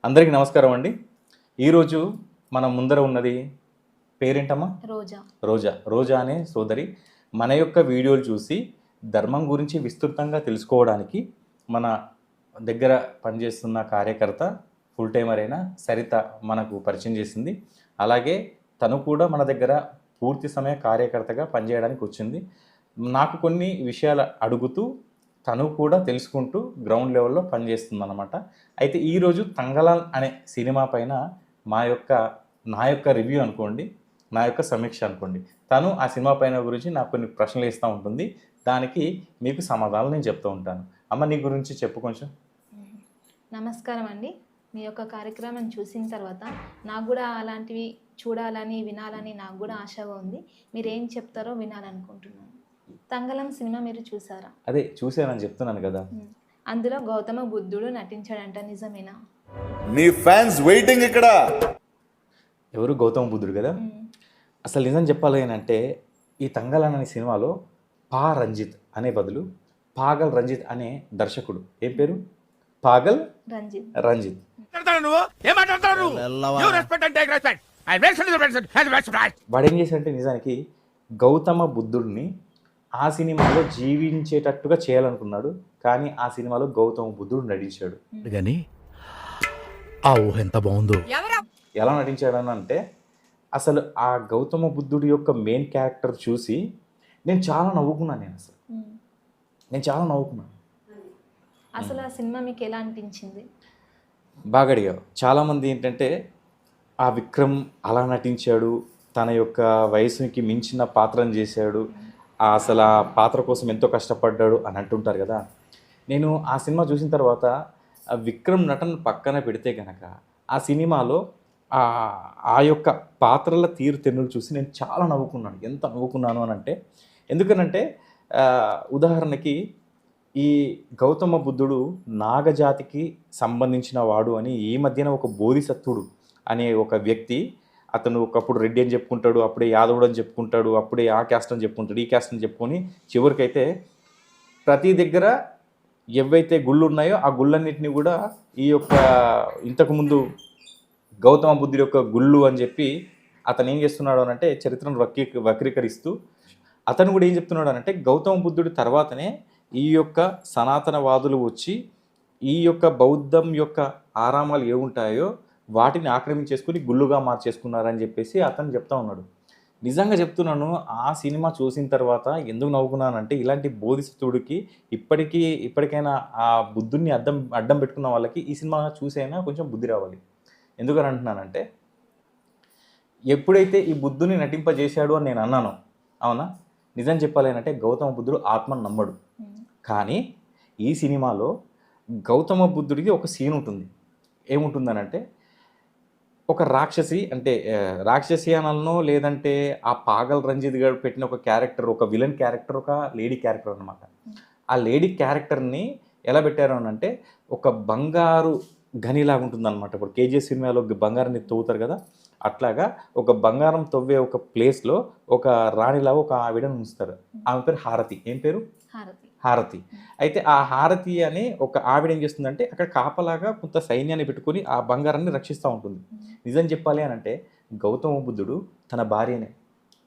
అందరికీ నమస్కారం అండి. ఈరోజు మన ముందర ఉన్నది పేరేంటమ్మా? రోజా. రోజా అనే సోదరి మన యొక్క వీడియోలు చూసి ధర్మం గురించి విస్తృతంగా తెలుసుకోవడానికి మన దగ్గర పనిచేస్తున్న కార్యకర్త ఫుల్ టైమర్ అయిన సరిత మనకు పరిచయం చేసింది. అలాగే తను కూడా మన దగ్గర పూర్తి సమయ కార్యకర్తగా పనిచేయడానికి వచ్చింది. నాకు కొన్ని విషయాలు అడుగుతూ తను కూడా తెలుసుకుంటూ గ్రౌండ్ లెవెల్లో పనిచేస్తుందన్నమాట. అయితే ఈరోజు తంగలాన్ అనే సినిమా పైన నా యొక్క రివ్యూ అనుకోండి, నా యొక్క సమీక్ష అనుకోండి. తను ఆ సినిమా పైన గురించి నాకు కొన్ని ప్రశ్నలు ఇస్తూ ఉంటుంది. దానికి మీకు సమాధానాలు నేను చెప్తూ ఉంటాను. అమ్మ, నీ గురించి చెప్పు కొంచెం. నమస్కారం అండి. మీ యొక్క కార్యక్రమం చూసిన తర్వాత నాకు కూడా అలాంటివి చూడాలని వినాలని నాకు కూడా ఆశగా ఉంది. మీరు ఏం చెప్తారో వినాలనుకుంటున్నాను. తంగలం సినిమా మీరు చూసారా? అదే చూసానని చెప్తున్నాను కదా. అందులో గౌతమ బుద్ధుడు నటించాడంట, నిజమేనా? నీ ఫ్యాన్స్ వెయిటింగ్ ఇక్కడ. ఎవరు? గౌతమ బుద్ధుడు కదా. అసలు నిజం చెప్పాలి అంటే ఈ తంగలాన్ అనే సినిమాలో రంజిత్ అనే బదులు పాగల్ రంజిత్ అనే దర్శకుడు, ఏం పేరు? పాగల్ రంజిత్. వాడు ఏం చేశాడంటే నిజానికి గౌతమ బుద్ధుడిని ఆ సినిమాలో జీవించేటట్టుగా చేయాలనుకున్నాడు. కానీ ఆ సినిమాలో గౌతమ బుద్ధుడు నటించాడు. కానీ ఆ ఊహ ఎంత బాగుందో. ఎలా నటించాడని అంటే అసలు ఆ గౌతమ బుద్ధుడి యొక్క మెయిన్ క్యారెక్టర్ చూసి నేను చాలా నవ్వుకున్నాను. నేను చాలా నవ్వుకున్నాను. అసలు ఆ సినిమా మీకు ఎలా అనిపించింది? బాగా అడిగావు. చాలామంది ఏంటంటే ఆ విక్రమ్ అలా నటించాడు, తన యొక్క వయసుకి మించిన పాత్రను చేశాడు, అసలు ఆ పాత్ర కోసం ఎంతో కష్టపడ్డాడు అని అంటుంటారు కదా. నేను ఆ సినిమా చూసిన తర్వాత ఆ విక్రమ్ నటన పక్కన పెడితే కనుక ఆ సినిమాలో ఆ యొక్క పాత్రల తీరుతెన్నులు చూసి నేను చాలా నవ్వుకున్నాను. ఎంత నవ్వుకున్నాను అని అంటే, ఎందుకనంటే ఉదాహరణకి ఈ గౌతమ బుద్ధుడు నాగజాతికి సంబంధించిన వాడు అని ఈ మధ్యన ఒక బోధిసత్వుడు అనే ఒక వ్యక్తి, అతను ఒకప్పుడు రెడ్డి అని చెప్పుకుంటాడు, అప్పుడే యాదవుడు అని చెప్పుకుంటాడు, అప్పుడే ఆ క్యాస్ట్ అని చెప్పుకుంటాడు, ఈ క్యాస్ట్ అని చెప్పుకొని చివరికైతే ప్రతి దగ్గర ఏవైతే గుళ్ళు ఉన్నాయో ఆ గుళ్ళన్నింటినీ కూడా ఈ యొక్క ఇంతకుముందు గౌతమ బుద్ధుడి యొక్క గుళ్ళు అని చెప్పి అతను ఏం చేస్తున్నాడు అని అంటే చరిత్రను వక్రీకరిస్తూ అతను కూడా ఏం చెప్తున్నాడు అని అంటే గౌతమ బుద్ధుడి తర్వాతనే ఈ యొక్క సనాతనవాదులు వచ్చి ఈ యొక్క బౌద్ధం యొక్క ఆరామాలు ఏముంటాయో వాటిని ఆక్రమించేసుకుని గుళ్ళుగా మార్చేసుకున్నారని చెప్పేసి అతను చెప్తా ఉన్నాడు. నిజంగా చెప్తున్నాను, ఆ సినిమా చూసిన తర్వాత ఎందుకు నవ్వుకున్నానంటే ఇలాంటి బోధిసత్వుడికి ఇప్పటికైనా ఆ బుద్ధుడిని అడ్డం పెట్టుకున్న వాళ్ళకి ఈ సినిమా చూసైనా కొంచెం బుద్ధి రావాలి. ఎందుకని అంటున్నానంటే ఎప్పుడైతే ఈ బుద్ధుని నటింపజేశాడు అని నేను అన్నాను, అవునా, నిజం చెప్పాలి అంటే గౌతమ బుద్ధుడు ఆత్మను నమ్మడు. కానీ ఈ సినిమాలో గౌతమ బుద్ధుడికి ఒక సీన్ ఉంటుంది. ఏముంటుందనంటే ఒక రాక్షసి, అంటే రాక్షసి అనలను, లేదంటే ఆ పాగల్ రంజిత్ గారు పెట్టిన ఒక క్యారెక్టర్, ఒక విలన్ క్యారెక్టర్, ఒక లేడీ క్యారెక్టర్ అనమాట. ఆ లేడీ క్యారెక్టర్ని ఎలా పెట్టారు అని అంటే ఒక బంగారు గనిలాగా ఉంటుందన్నమాట. ఇప్పుడు కేజీఎఫ్ సినిమాలో బంగారాన్ని తవ్వుతారు కదా, అట్లాగా ఒక బంగారం తవ్వే ఒక ప్లేస్లో ఒక రాణిలాగా ఒక ఆవిడని ఉంచుతారు. ఆమె పేరు హారతి. ఏం పేరు? హారతి. అయితే ఆ హారతి అనే ఒక ఆవిడ ఏం చేస్తుందంటే అక్కడ కాపలాగా కొంత సైన్యాన్ని పెట్టుకొని ఆ బంగారాన్ని రక్షిస్తూ ఉంటుంది. నిజం చెప్పాలి అని అంటే గౌతమ బుద్ధుడు తన భార్యని,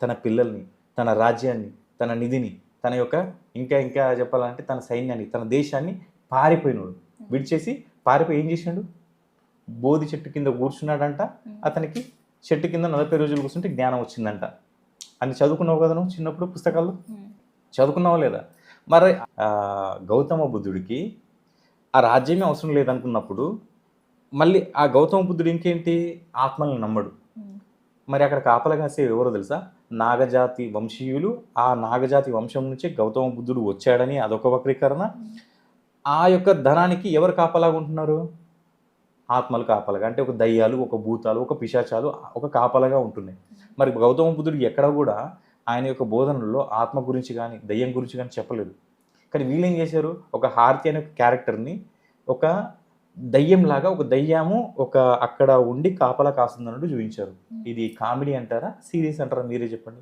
తన పిల్లల్ని, తన రాజ్యాన్ని, తన నిధిని, తన యొక్క ఇంకా చెప్పాలంటే తన సైన్యాన్ని, తన దేశాన్ని పారిపోయినాడు. విడిచేసి పారిపోయి ఏం చేశాడు? బోధి చెట్టు కింద కూర్చున్నాడంట. అతనికి చెట్టు కింద 40 రోజులు కూర్చుంటే జ్ఞానం వచ్చిందంట. అని చదువుకున్నావు కదా నువ్వు చిన్నప్పుడు పుస్తకాల్లో? చదువుకున్నావా లేదా? మరి గౌతమ బుద్ధుడికి ఆ రాజ్యమే అవసరం లేదనుకున్నప్పుడు మళ్ళీ ఆ గౌతమ బుద్ధుడు ఇంకేంటి? ఆత్మల్ని నమ్మడు. మరి అక్కడ కాపలా కాసే ఎవరో తెలుసా? నాగజాతి వంశీయులు. ఆ నాగజాతి వంశం నుంచే గౌతమ బుద్ధుడు వచ్చాడని అదొక వక్రీకరణ. ఆ యొక్క ధనానికి ఎవరు కాపలాగా ఉంటున్నారు? ఆత్మలు కాపలాగా, అంటే ఒక దయ్యాలు, ఒక భూతాలు, ఒక పిశాచాలు ఒక కాపలాగా ఉంటున్నాయి. మరి గౌతమ బుద్ధుడు ఎక్కడ కూడా ఆయన యొక్క బోధనల్లో ఆత్మ గురించి కానీ దయ్యం గురించి కానీ చెప్పలేదు. కానీ వీళ్ళు ఏం చేశారు? ఒక హారతి అనే క్యారెక్టర్ని ఒక దయ్యంలాగా, ఒక దయ్యము ఒక అక్కడ ఉండి కాపలా కాస్తుందన్నట్టు చూపించారు. ఇది కామెడీ అంటారా, సీరియస్ అంటారా? మీరే చెప్పండి.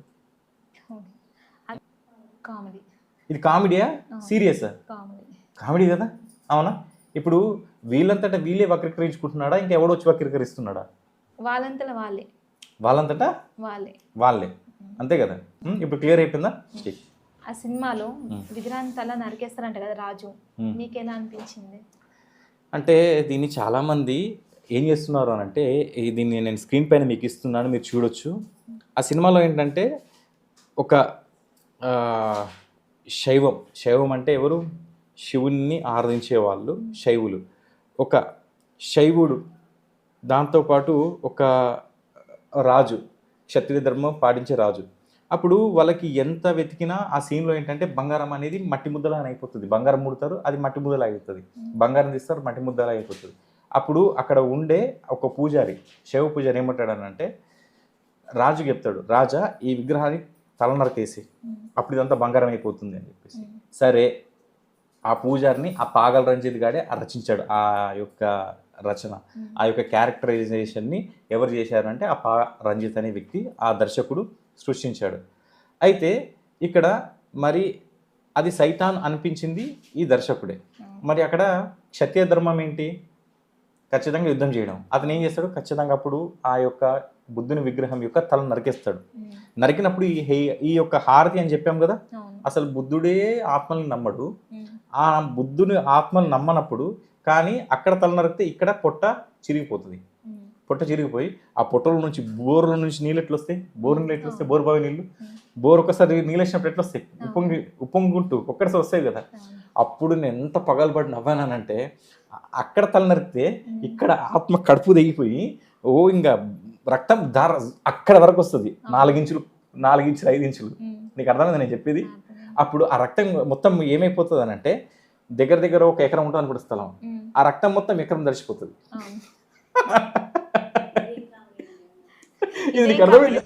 ఇది కామెడీయా, సీరియసా? కామెడీ కదా, అవునా? ఇప్పుడు వీళ్ళంతటా వీళ్ళే వక్రీకరించుకుంటున్నాడా ఇంకా ఎవడో వచ్చి వక్రీకరిస్తున్నాడా? వాళ్ళంతలో వాళ్ళే వాళ్ళంతటా వాళ్ళే వాళ్ళే, అంతే కదా. ఇప్పుడు క్లియర్ అయిపోయిందా? ఆ సినిమాలో విగ్రహాన్ని తల నరికేస్తారంట కదా రాజు, మీకు ఎలా అనిపించింది? అంటే దీన్ని చాలామంది ఏం చేస్తున్నారు అని అంటే, దీన్ని నేను స్క్రీన్ పైన మీకు ఇస్తున్నాను, మీరు చూడొచ్చు. ఆ సినిమాలో ఏంటంటే ఒక శైవం అంటే ఎవరు? శివుణ్ణి ఆరాధించే వాళ్ళు శైవులు. ఒక శైవుడు, దాంతోపాటు ఒక రాజు, క్షత్రియ ధర్మం పాటించే రాజు. అప్పుడు వాళ్ళకి ఎంత వెతికినా ఆ సీన్లో ఏంటంటే బంగారం అనేది మట్టి ముద్దలా అయిపోతుంది. బంగారం ముడతారు, అది మట్టి ముద్దలా అయిపోతుంది. బంగారం తీస్తారు, మట్టి ముద్దలా అయిపోతుంది. అప్పుడు అక్కడ ఉండే ఒక పూజారి, శైవ పూజారి ఏమంటాడనంటే, రాజుకి చెప్తాడు, రాజా ఈ విగ్రహాన్ని తల నరికేసి అప్పుడు ఇదంతా బంగారం అయిపోతుంది అని చెప్పేసి. సరే, ఆ పూజారిని ఆ పాగల రంజిత్ గాడే రచించాడు. ఆ యొక్క రచన, ఆ యొక్క క్యారెక్టరైజేషన్ని ఎవరు చేశారంటే ఆ రంజిత్ అనే వ్యక్తి, ఆ దర్శకుడు సృష్టించాడు. అయితే ఇక్కడ మరి అది సైతాన్ అనిపించింది ఈ దర్శకుడే. మరి అక్కడ క్షత్రియ ధర్మం ఏంటి? ఖచ్చితంగా యుద్ధం చేయడం. అతను ఏం చేస్తాడు? ఖచ్చితంగా అప్పుడు ఆ యొక్క బుద్ధుని విగ్రహం యొక్క తల నరికేస్తాడు. నరికినప్పుడు ఈ యొక్క హారతి అని చెప్పాం కదా, అసలు బుద్ధుడే ఆత్మల్ని నమ్మడు. ఆ బుద్ధుని ఆత్మలు నమ్మనప్పుడు కానీ అక్కడ తల నరికితే ఇక్కడ పొట్ట చిరిగిపోతుంది. పొట్ట చిరిగిపోయి ఆ పొట్టల నుంచి బోర్ల నుంచి నీళ్ళు ఎట్లు వస్తాయి? బోరు నీళ్ళు ఎట్లు వస్తాయి? బోరు బావి నీళ్ళు, బోరు ఒకసారి నీళ్ళు వేసినప్పుడు ఎట్లా వస్తాయి? ఉప్పొంగుంటూ ఒక్కడిసారి వస్తాయి కదా. అప్పుడు నేను ఎంత పగలబడి నవ్వానంటే, అక్కడ తల నరికితే ఇక్కడ ఆత్మ కడుపు తెగిపోయి ఇంకా రక్తం దార అక్కడ వరకు వస్తుంది. 4 ఇంచులు 5 ఇంచులు. నీకు అర్థమైంది నేను చెప్పేది? అప్పుడు ఆ రక్తం మొత్తం ఏమైపోతుంది అని అంటే, దగ్గర 1 ఎకరం ఉంటుంది అనుకుంటే స్థలం, ఆ రక్తం మొత్తం ఎకరం దర్శిపోతుంది. ఇది నీకు అర్థమైంది?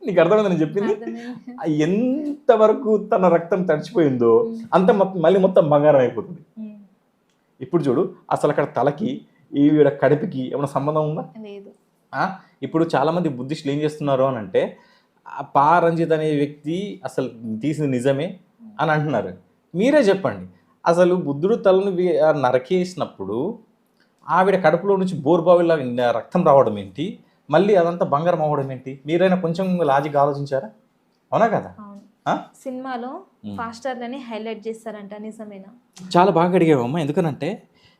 నీకు అర్థమైంది నేను చెప్పింది? ఎంతవరకు తన రక్తం తడిచిపోయిందో అంత మళ్ళీ మొత్తం బంగారం అయిపోతుంది. ఇప్పుడు చూడు, అసలు అక్కడ తలకి ఈవిడ కడుపుకి ఏమైనా సంబంధం ఉందా? లేదు. ఇప్పుడు చాలామంది బుద్ధిస్టులు ఏం చేస్తున్నారు అని అంటే, పా రంజిత్ అనే వ్యక్తి అసలు తీసింది నిజమే అని అంటున్నారు. మీరే చెప్పండి, అసలు బుద్ధుడు తలను నరకేసినప్పుడు ఆవిడ కడుపులో నుంచి బోర్బావిలా రక్తం రావడం ఏంటి? మళ్ళీ అదంతా బంగారం అవ్వడం ఏంటి? మీరైనా కొంచెం లాజిక్ ఆలోచించారా? అవునా కదా? సినిమాలో పాస్టర్లని హైలైట్ చేస్తారంట, నిజమేనా? చాలా బాగా అడిగావమ్మా. ఎందుకనంటే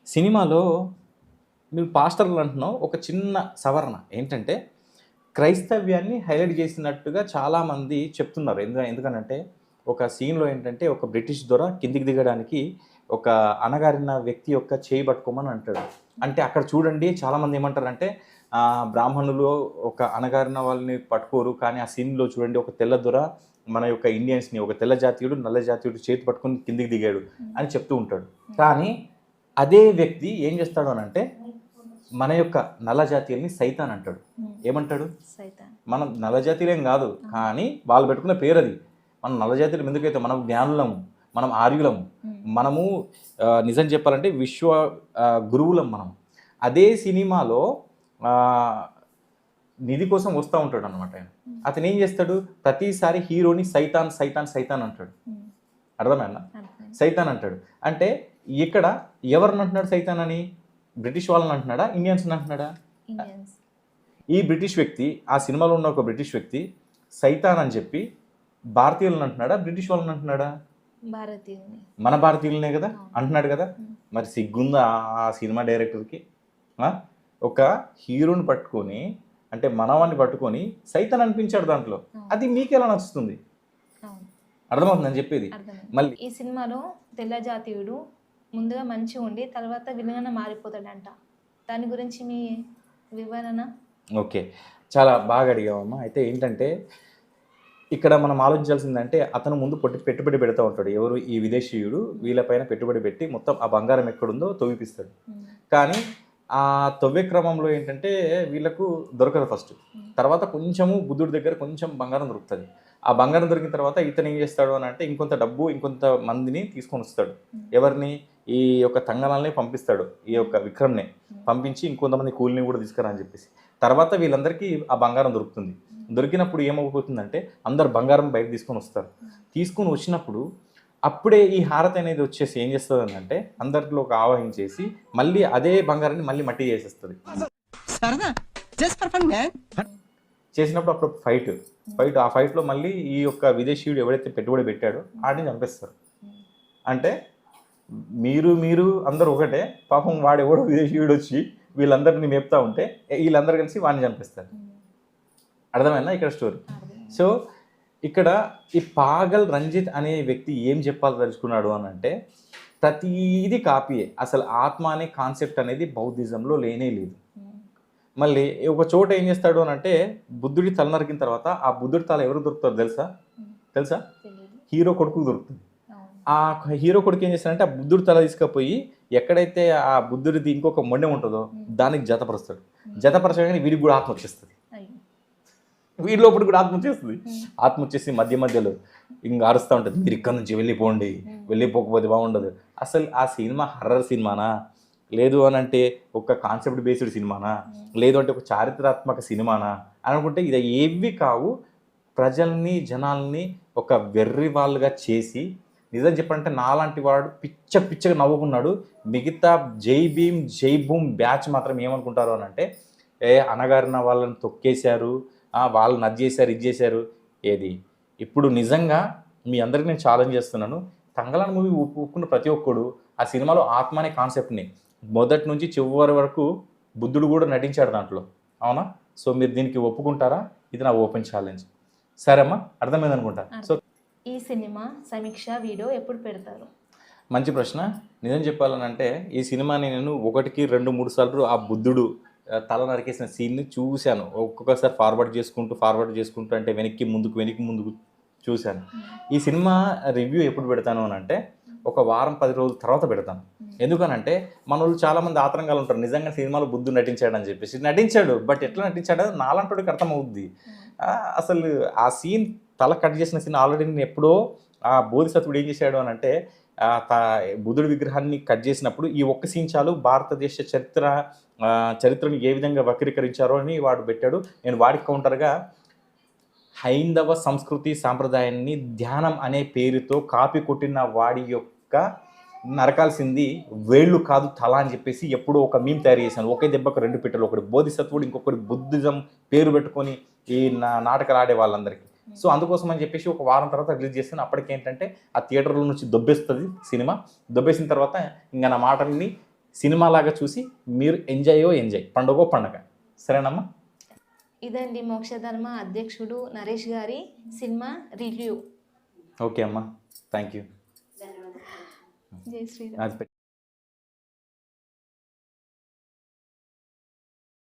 సినిమాలో మీరు పాస్టర్లు అంటున్నావు, ఒక చిన్న సవరణ ఏంటంటే క్రైస్తవ్యాన్ని హైలైట్ చేసినట్టుగా చాలామంది చెప్తున్నారు. ఎందుకనంటే ఒక సీన్లో ఏంటంటే ఒక బ్రిటిష్ దొర కిందికి దిగడానికి ఒక అణగారిన వ్యక్తి యొక్క చేయి పట్టుకోమని అంటాడు. అంటే అక్కడ చూడండి, చాలామంది ఏమంటారంటే బ్రాహ్మణులు ఒక అణగారిన వాళ్ళని పట్టుకోరు, కానీ ఆ సీన్లో చూడండి ఒక తెల్ల దొర మన యొక్క ఇండియన్స్ని, ఒక తెల్ల జాతీయుడు నల్ల జాతీయుడు చేతి పట్టుకొని కిందికి దిగాడు అని చెప్తూ ఉంటాడు. కానీ అదే వ్యక్తి ఏం చేస్తాడు అని అంటే మన యొక్క నల్ల జాతీయుల్ని సైతాన్ అంటాడు. ఏమంటాడు? మనం నల్ల జాతీయులేం కాదు, కానీ వాళ్ళు పెట్టుకున్న పేరు అది. మనం నల్ల జాతీయులు ఎందుకైతే మనం జ్ఞానులము, మనం ఆర్యులము, మనము నిజం చెప్పాలంటే విశ్వ గురువులం మనం. అదే సినిమాలో నిధి కోసం వస్తూ ఉంటాడు అనమాట ఆయన. అతను ఏం చేస్తాడు? ప్రతిసారి హీరోని సైతాన్ సైతాన్ సైతాన్ అంటాడు. అర్థమైనా? సైతాన్ అంటాడు. అంటే ఇక్కడ ఎవరిని అంటున్నాడు సైతాన్ అని? బ్రిటిష్ వాళ్ళని అంటున్నాడా, ఇండియన్స్ అంటున్నాడా? ఈ బ్రిటిష్ వ్యక్తి, ఆ సినిమాలో ఉన్న ఒక బ్రిటిష్ వ్యక్తి సైతాన్ అని చెప్పి భారతీయులను అంటున్నాడా, బ్రిటిష్ వాళ్ళని అంటున్నాడా? మన భారతీయులనే కదా అంటున్నాడు కదా. మరి సిగ్గుందా ఆ సినిమా డైరెక్టర్కి? ఒక హీరోని పట్టుకొని, అంటే మనవాన్ని పట్టుకొని సైతాన్ అనిపించాడు దాంట్లో. అది మీకు ఎలా నచ్చుతుంది? అర్థమవుతుందని చెప్పేది. మళ్ళీ ఈ సినిమాలో తెల్ల జాతీయుడు ముందుగా మంచిగా ఉండి తర్వాత విలన్గా మారిపోతాడంట, దాని గురించి మీ వివరణ? ఓకే, చాలా బాగా అడిగామమ్మా. అయితే ఏంటంటే ఇక్కడ మనం ఆలోచించాల్సిందంటే, అతను ముందు పెట్టుబడి పెడతా ఉంటాడు. ఎవరు? ఈ విదేశీయుడు వీళ్ళపైన పెట్టుబడి పెట్టి మొత్తం ఆ బంగారం ఎక్కడుందో తవ్విపిస్తాడు. కానీ ఆ తవ్వే క్రమంలో ఏంటంటే వీళ్ళకు దొరకదు ఫస్ట్. తర్వాత కొంచెము బుద్ధుడి దగ్గర కొంచెం బంగారం దొరుకుతుంది. ఆ బంగారం దొరికిన తర్వాత ఇతను ఏం చేస్తాడు అని అంటే ఇంకొంత డబ్బు, ఇంకొంత మందిని తీసుకొని వస్తాడు. ఎవరిని? ఈ యొక్క తంగనాల్ని పంపిస్తాడు. ఈ యొక్క విక్రమ్ని పంపించి ఇంకొంతమంది కూలిని కూడా తీసుకురా అని చెప్పేసి. తర్వాత వీళ్ళందరికీ ఆ బంగారం దొరుకుతుంది. దొరికినప్పుడు ఏమైపోతుందంటే అందరు బంగారం బయట తీసుకొని వస్తారు. తీసుకొని వచ్చినప్పుడు అప్పుడే ఈ హారతి అనేది వచ్చేసి ఏం చేస్తుంది అంటే అందరిలోకి ఆవాహించేసి మళ్ళీ అదే బంగారాన్ని మళ్ళీ మట్టి చేసేస్తుంది. చేసినప్పుడు అప్పుడు ఫైట్ ఆ ఫైట్లో మళ్ళీ ఈ యొక్క విదేశీయుడు ఎవడైతే పెట్టుబడి పెట్టాడో ఆడిని చంపేస్తారు. అంటే మీరు అందరూ ఒకటే, పాపం వాడు ఎవడో విదేశీయుడు వచ్చి వీళ్ళందరినీ మేపుతా ఉంటే వీళ్ళందరూ కలిసి వాడిని చంపేస్తారు. అర్థమైందా ఇక్కడ స్టోరీ? సో ఇక్కడ ఈ పాగల్ రంజిత్ అనే వ్యక్తి ఏం చెప్పాలదలుచుకున్నాడు అని అంటే ప్రతిదీ కాపీయే. అసలు ఆత్మ అనే కాన్సెప్ట్ అనేది బౌద్ధిజంలో లేనే లేదు. మళ్ళీ ఒక చోట ఏం చేస్తాడు అని అంటే బుద్ధుడి తల నరికిన తర్వాత ఆ బుద్ధుడి తల ఎవరు దొరుకుతారు తెలుసా? హీరో కొడుకు దొరుకుతుంది. ఆ హీరో కొడుకు ఏం చేస్తాడంటే ఆ బుద్ధుడి తల తీసుకుపోయి ఎక్కడైతే ఆ బుద్ధుడిది ఇంకొక మొండెం ఉంటుందో దానికి జతపరుస్తాడు. జతపరచగానే వీడికి కూడా ఆత్మ వచ్చేస్తుంది. వీడి లోపల కూడా ఆత్మ వచ్చేస్తుంది. ఆత్మ వచ్చేసి మధ్యలో ఇంకా అరుస్తూ ఉంటుంది, మీరు ఇక్కడ నుంచి వెళ్ళిపోండి, వెళ్ళిపోకపోతే బాగుండదు. అసలు ఆ సినిమా హర్రర్ సినిమానా, లేదు అని అంటే ఒక కాన్సెప్ట్ బేస్డ్ సినిమానా, లేదు అంటే ఒక చారిత్రాత్మక సినిమానా అని అనుకుంటే ఇది ఏవి కావు. ప్రజల్ని జనాల్ని ఒక వెర్రి వాళ్ళుగా చేసి నిజం చెప్పాలంటే నాలాంటి వాడు పిచ్చగా నవ్వుకున్నాడు. మిగతా జై భీమ్ జై భూమ్ బ్యాచ్ మాత్రం ఏమనుకుంటారు అని అంటే అనగారిన వాళ్ళని తొక్కేశారు, వాళ్ళని అది చేశారు ఇది చేశారు. ఏది ఇప్పుడు నిజంగా మీ అందరికీ నేను ఛాలెంజ్ చేస్తున్నాను, తంగలాన్ మూవీ ఒప్పుకున్న ప్రతి ఒక్కడు ఆ సినిమాలో ఆత్మ అనే కాన్సెప్ట్ని మొదటి నుంచి చివరి వరకు బుద్ధుడు కూడా నటించాడు దాంట్లో, అవునా? సో మీరు దీనికి ఒప్పుకుంటారా? ఇది నా ఓపెన్ ఛాలెంజ్. సరే అమ్మా, అర్థమైంది అనుకుంటా. సో ఈ సినిమా సమీక్ష వీడియో ఎప్పుడు పెడతారు? మంచి ప్రశ్న. నిజం చెప్పాలనంటే ఈ సినిమాని నేను 1, 2, 3 సార్లు ఆ బుద్ధుడు తల నరికేసిన సీన్ని చూశాను. ఒక్కొక్కసారి ఫార్వర్డ్ చేసుకుంటూ అంటే వెనక్కి ముందుకు చూశాను. ఈ సినిమా రివ్యూ ఎప్పుడు పెడతాను అని అంటే ఒక వారం 10 రోజుల తర్వాత పెడతాను. ఎందుకనంటే మన వాళ్ళు చాలామంది ఆతరంగా ఉంటారు, నిజంగా సినిమాలో బుద్ధుడు నటించాడు అని చెప్పేసి. నటించాడు, బట్ ఎట్లా నటించాడో నాలంటోడికి అర్థమవుద్ది. అసలు ఆ సీన్ తల కట్ చేసిన సీన్ ఆల్రెడీ నేను ఎప్పుడో ఆ బోధిసత్వుడు ఏం చేశాడు అని అంటే బుద్ధుడి విగ్రహాన్ని కట్ చేసినప్పుడు ఈ ఒక్క సీన్ చాలు భారతదేశ చరిత్రను ఏ విధంగా వక్రీకరించారో అని వాడు పెట్టాడు. నేను వాడికి కౌంటర్గా హైందవ సంస్కృతి సాంప్రదాయాన్ని ధ్యానం అనే పేరుతో కాపీ కొట్టిన వాడి యొక్క నరకాల్సింది వేళ్ళు కాదు తల అని చెప్పేసి ఎప్పుడో ఒక మీమ్ తయారు చేశాను. ఒకే దెబ్బకు 2 పిట్టలు, ఒకటి బోధిసత్వుడు ఇంకొకటి బుద్ధిజం పేరు పెట్టుకొని ఈ నాటకాలు ఆడే వాళ్ళందరికీ. సో అందుకోసం అని చెప్పేసి ఒక వారం తర్వాత రిలీజ్ చేస్తాను. అప్పటికి ఏంటంటే ఆ థియేటర్ల నుంచి దొబ్బేస్తుంది సినిమా. దొబ్బేసిన తర్వాత ఇంకా నా మాటల్ని సినిమాలాగా చూసి మీరు ఎంజాయ్, పండుగ. సరేనమ్మా? ఇదండి మోక్షధర్మ అధ్యక్షుడు నరేష్ గారి సినిమా రివ్యూ. ఓకే అమ్మా, థ్యాంక్ యూ. జై శ్రీరామ్.